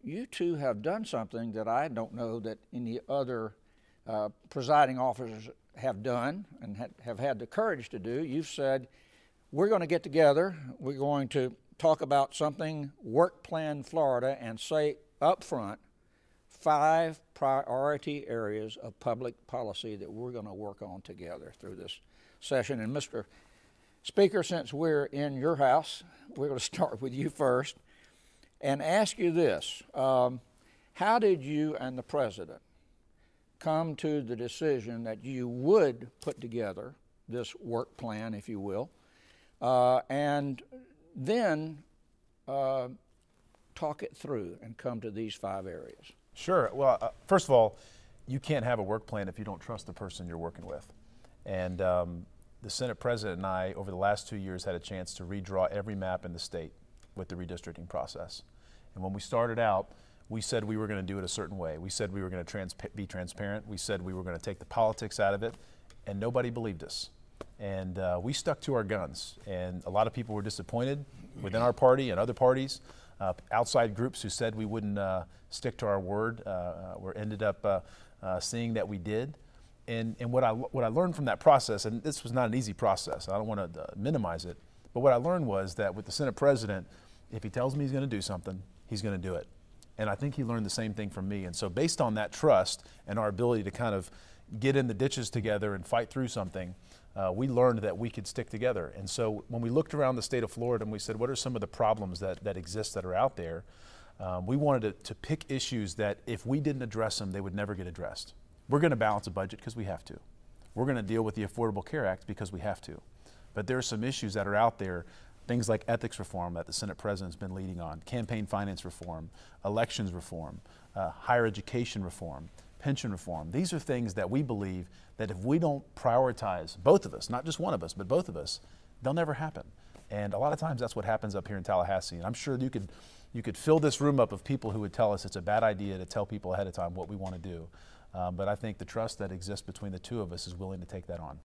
you two have done something that I don't know that any other presiding officers have done and have had the courage to do. You've said, we're going to get together, we're going to talk about something, Work Plan Florida, and say up front 5 priority areas of public policy that we're going to work on together through this session. And Mr. Speaker, since we're in your house, we're going to start with you first and ask you this. How did you and the President come to the decision that you would put together this work plan, if you will, and then talk it through and come to these 5 areas? Sure. Well, first of all, you can't have a work plan if you don't trust the person you're working with. And the Senate President and I, over the last 2 years, had a chance to redraw every map in the state with the redistricting process. And when we started out, we said we were going to do it a certain way. We said we were going to be transparent. We said we were going to take the politics out of it, and nobody believed us. And we stuck to our guns. And a lot of people were disappointed within our party and other parties. Outside groups who said we wouldn't stick to our word ended up seeing that we did. And what I learned from that process, and this was not an easy process, I don't want to minimize it, but what I learned was that with the Senate President, if he tells me he's going to do something, he's going to do it. And I think he learned the same thing from me. And so based on that trust and our ability to kind of get in the ditches together and fight through something, we learned that we could stick together. And so when we looked around the state of Florida and we said, what are some of the problems that exist that are out there? We wanted to pick issues that if we didn't address them, they would never get addressed. We're going to balance a budget because we have to. We're going to deal with the Affordable Care Act because we have to. But there are some issues that are out there, things like ethics reform that the Senate President's been leading on, campaign finance reform, elections reform, higher education reform, pension reform. These are things that we believe that if we don't prioritize, both of us, not just one of us, but both of us, they'll never happen. And a lot of times that's what happens up here in Tallahassee. And I'm sure you could fill this room up of people who would tell us it's a bad idea to tell people ahead of time what we want to do. But I think the trust that exists between the two of us is willing to take that on.